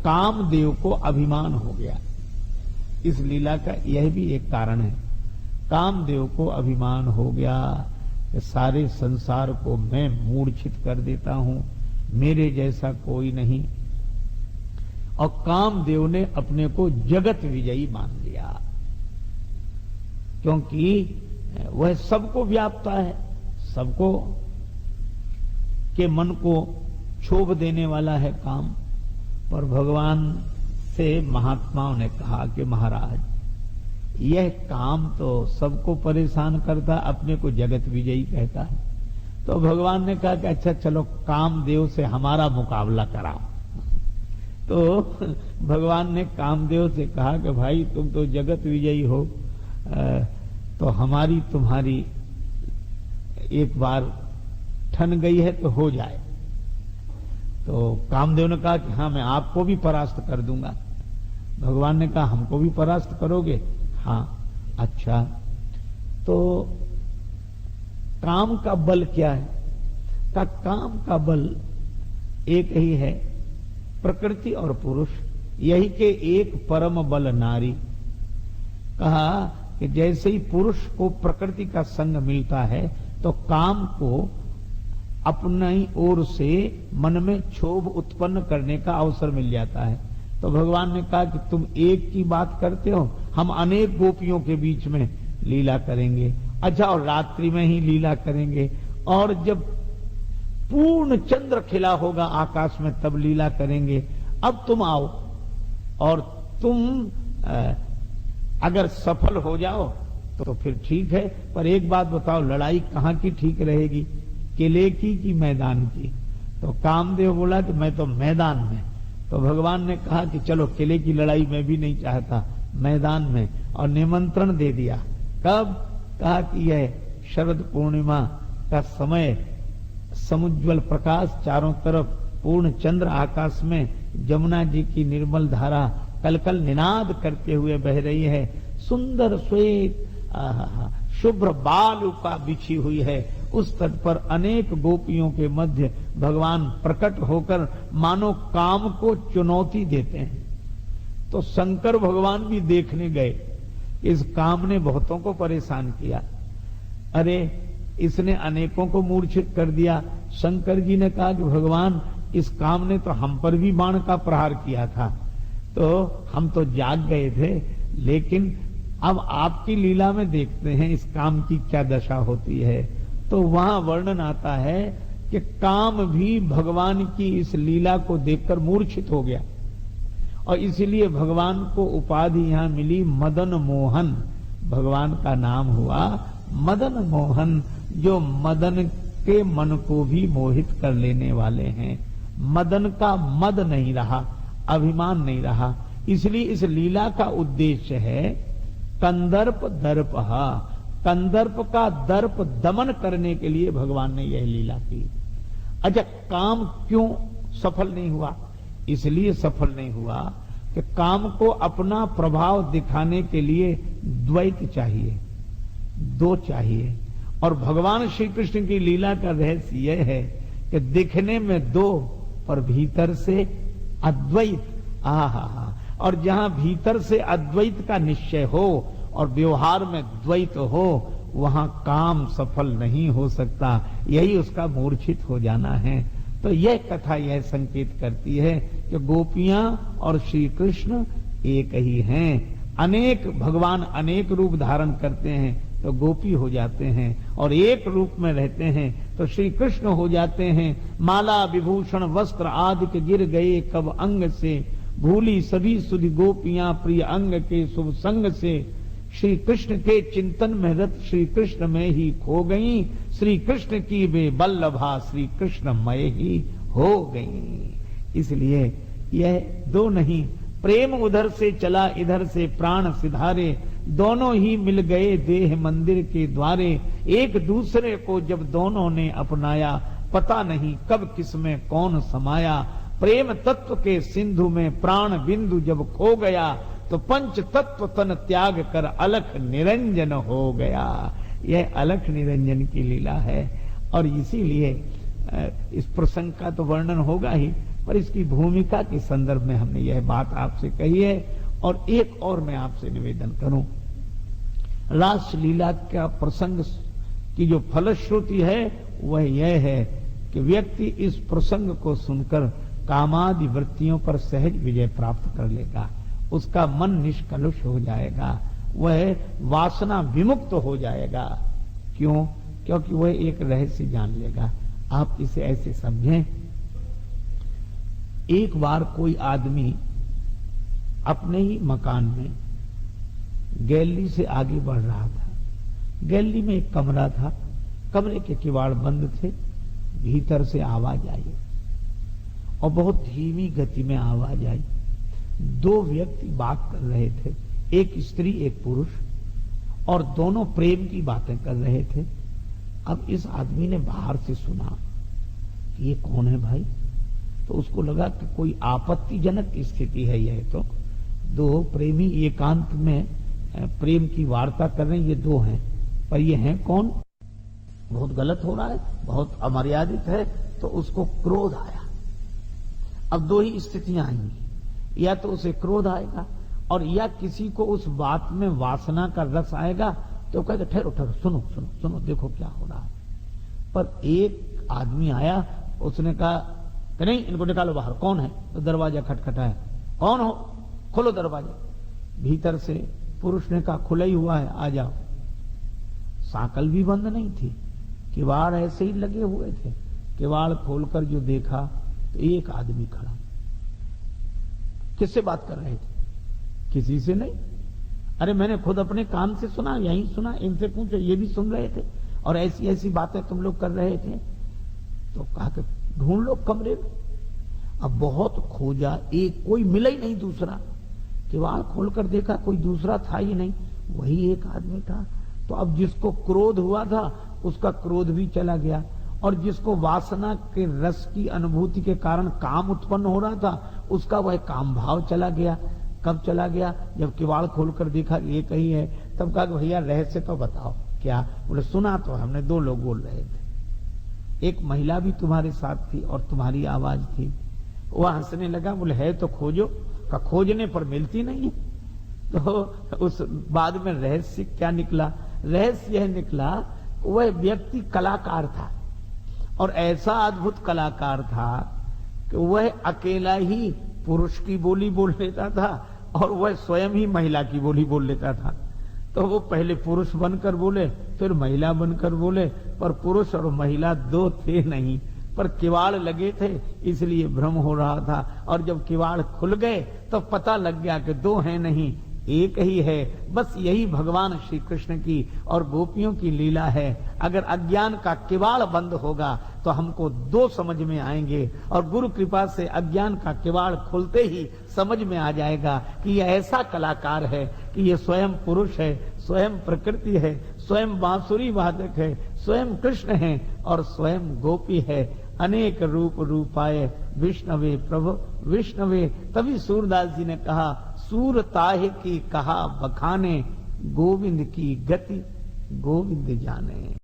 कामदेव को अभिमान हो गया। इस लीला का यह भी एक कारण है। कामदेव को अभिमान हो गया कि सारे संसार को मैं मूर्छित कर देता हूं, मेरे जैसा कोई नहीं। और कामदेव ने अपने को जगत विजयी मान लिया, क्योंकि वह सबको व्यापता है, सबको के मन को क्षोभ देने वाला है काम। पर भगवान से महात्माओं ने कहा कि महाराज, यह काम तो सबको परेशान करता, अपने को जगत विजयी कहता है। तो भगवान ने कहा कि अच्छा चलो कामदेव से हमारा मुकाबला कराओ। तो भगवान ने कामदेव से कहा कि भाई तुम तो जगत विजयी हो, तो हमारी तुम्हारी एक बार ठन गई है तो हो जाए। तो कामदेव ने कहा कि हाँ मैं आपको भी परास्त कर दूंगा। भगवान ने कहा हमको भी परास्त करोगे? हाँ। अच्छा, तो काम का बल क्या है? का काम का बल एक ही है, प्रकृति और पुरुष, यही के एक परम बल नारी। कहा कि जैसे ही पुरुष को प्रकृति का संग मिलता है तो काम को अपनी ओर से मन में क्षोभ उत्पन्न करने का अवसर मिल जाता है। तो भगवान ने कहा कि तुम एक की बात करते हो, हम अनेक गोपियों के बीच में लीला करेंगे। अच्छा, और रात्रि में ही लीला करेंगे, और जब पूर्ण चंद्र खिला होगा आकाश में तब लीला करेंगे। अब तुम आओ और तुम अगर सफल हो जाओ तो फिर ठीक है, पर एक बात बताओ, लड़ाई कहाँ की ठीक रहेगी, किले की कि मैदान की? तो कामदेव बोला कि मैं तो मैदान में। तो भगवान ने कहा कि चलो किले की लड़ाई मैं भी नहीं चाहता, मैदान में। और निमंत्रण दे दिया। कब? कहा कि यह शरद पूर्णिमा का समय, समुज्वल प्रकाश, चारों तरफ पूर्ण चंद्र आकाश में, जमुना जी की निर्मल धारा कलकल निनाद करते हुए बह रही है, सुंदर श्वेत शुभ्र बालुका बिछी हुई है। उस तट पर अनेक गोपियों के मध्य भगवान प्रकट होकर मानो काम को चुनौती देते हैं। तो शंकर भगवान भी देखने गए। इस काम ने बहुतों को परेशान किया, अरे इसने अनेकों को मूर्छित कर दिया। शंकर जी ने कहा कि भगवान, इस काम ने तो हम पर भी बाण का प्रहार किया था, तो हम तो जाग गए थे, लेकिन अब आपकी लीला में देखते हैं इस काम की क्या दशा होती है। तो वहां वर्णन आता है कि काम भी भगवान की इस लीला को देखकर मूर्छित हो गया, और इसीलिए भगवान को उपाधि यहां मिली मदन मोहन। भगवान का नाम हुआ मदन मोहन, जो मदन के मन को भी मोहित कर लेने वाले हैं। मदन का मद नहीं रहा, अभिमान नहीं रहा। इसलिए इस लीला का उद्देश्य है कंदर्प दर्प। कंदर्प का दर्प दमन करने के लिए भगवान ने यह लीला की। अच्छा, काम क्यों सफल नहीं हुआ? इसलिए सफल नहीं हुआ कि काम को अपना प्रभाव दिखाने के लिए द्वैत चाहिए, दो चाहिए। और भगवान श्री कृष्ण की लीला का रहस्य यह है कि दिखने में दो पर भीतर से अद्वैत। आहा, और जहां भीतर से अद्वैत का निश्चय हो और व्यवहार में द्वैत हो, वहां काम सफल नहीं हो सकता। यही उसका मूर्छित हो जाना है। तो यह कथा यह संकेत करती है कि गोपियां और श्री कृष्ण एक ही हैं। अनेक भगवान अनेक रूप धारण करते हैं तो गोपी हो जाते हैं, और एक रूप में रहते हैं तो श्री कृष्ण हो जाते हैं। माला विभूषण वस्त्र आदि के गिर गए कब अंग से, भूली सभी सुधि गोपियां प्रिय अंग के शुभ संग से। श्री कृष्ण के चिंतन में रत श्री कृष्ण में ही खो गई, श्री कृष्ण की वे बल्लभा श्री कृष्ण मय ही हो गई। इसलिए यह दो नहीं, प्रेम उधर से चला इधर से प्राण सिधारे, दोनों ही मिल गए देह मंदिर के द्वारे। एक दूसरे को जब दोनों ने अपनाया, पता नहीं कब किस में कौन समाया। प्रेम तत्व के सिंधु में प्राण बिंदु जब खो गया, तो पंच तत्व तन त्याग कर अलख निरंजन हो गया। यह अलख निरंजन की लीला है, और इसीलिए इस प्रसंग का तो वर्णन होगा ही। पर इसकी भूमिका के संदर्भ में हमने यह बात आपसे कही है। और एक और मैं आपसे निवेदन करूं, रासलीला का प्रसंग की जो फलश्रुति है वह यह है कि व्यक्ति इस प्रसंग को सुनकर कामादि वृत्तियों पर सहज विजय प्राप्त कर लेगा, उसका मन निष्कलुष हो जाएगा, वह वासना विमुक्त हो जाएगा। क्यों? क्योंकि वह एक रहस्य जान लेगा। आप इसे ऐसे समझें, एक बार कोई आदमी अपने ही मकान में गैलरी से आगे बढ़ रहा था। गैलरी में एक कमरा था, कमरे के किवाड़ बंद थे, भीतर से आवाज आई और बहुत धीमी गति में आवाज आई। दो व्यक्ति बात कर रहे थे, एक स्त्री एक पुरुष, और दोनों प्रेम की बातें कर रहे थे। अब इस आदमी ने बाहर से सुना कि ये कौन है भाई, तो उसको लगा कि कोई आपत्तिजनक स्थिति है। यह तो दो प्रेमी एकांत में प्रेम की वार्ता कर रहे हैं, ये दो हैं, पर ये हैं कौन? बहुत गलत हो रहा है, बहुत अमर्यादित है। तो उसको क्रोध आया। अब दो ही स्थितियां आएंगी, या तो उसे क्रोध आएगा और या किसी को उस बात में वासना का रस आएगा, तो कहेगा ठहरो ठहरो, सुनो सुनो सुनो, देखो क्या हो रहा है। पर एक आदमी आया, उसने कहा कि नहीं, इनको निकालो बाहर। कौन है? तो दरवाजा खटखटाया। कौन हो? खोलो दरवाजा। भीतर से पुरुष ने कहा खुला ही हुआ है, आ जाओ। साकल भी बंद नहीं थी, किवाड़ ऐसे ही लगे हुए थे। किवाड़ खोलकर जो देखा तो एक आदमी खड़ा। किससे बात कर रहे थे? किसी से नहीं। अरे मैंने खुद अपने कान से सुना, यहीं सुना, इनसे पूछो, ये भी सुन रहे थे और ऐसी ऐसी बातें तुम लोग कर रहे थे। तो कहा कि ढूंढ लो कमरे में। अब बहुत खोजा, एक कोई मिला ही नहीं दूसरा। किवाड़ खोलकर देखा, कोई दूसरा था ही नहीं, वही एक आदमी था। तो अब जिसको क्रोध हुआ था उसका क्रोध भी चला गया, और जिसको वासना के रस की अनुभूति के कारण काम उत्पन्न हो रहा था उसका वह काम भाव चला गया। कब चला गया? जब किवाड़ खोलकर देखा ये कही है। तब कहा भैया रहस्य तो बताओ क्या? बोले सुना तो हमने, दो लोग बोल रहे थे, एक महिला भी तुम्हारे साथ थी और तुम्हारी आवाज थी। वह हंसने लगा, बोले है तो खोजो। का खोजने पर मिलती नहीं है। तो उस बाद में रहस्य क्या निकला? रहस्य यह निकला, वह व्यक्ति कलाकार था और ऐसा अद्भुत कलाकार था कि वह अकेला ही पुरुष की बोली बोल लेता था और वह स्वयं ही महिला की बोली बोल लेता था। तो वो पहले पुरुष बनकर बोले, फिर महिला बनकर बोले, पर पुरुष और महिला दो थे नहीं, पर किवाड़ लगे थे, इसलिए भ्रम हो रहा था। और जब किवाड़ खुल गए तो पता लग गया कि दो हैं नहीं, एक ही है। बस यही भगवान श्री कृष्ण की और गोपियों की लीला है। अगर अज्ञान का किवाड़ बंद होगा तो हमको दो समझ में आएंगे, और गुरु कृपा से अज्ञान का किवाड़ खुलते ही समझ में आ जाएगा कि यह ऐसा कलाकार है कि ये स्वयं पुरुष है, स्वयं प्रकृति है, स्वयं बांसुरी वादक है, स्वयं कृष्ण है और स्वयं गोपी है। अनेक रूप रूपाए विष्णवे प्रभु विष्णवे। तभी सूरदास जी ने कहा, सूर ताहे की कहा बखाने, गोविंद की गति गोविंद जाने।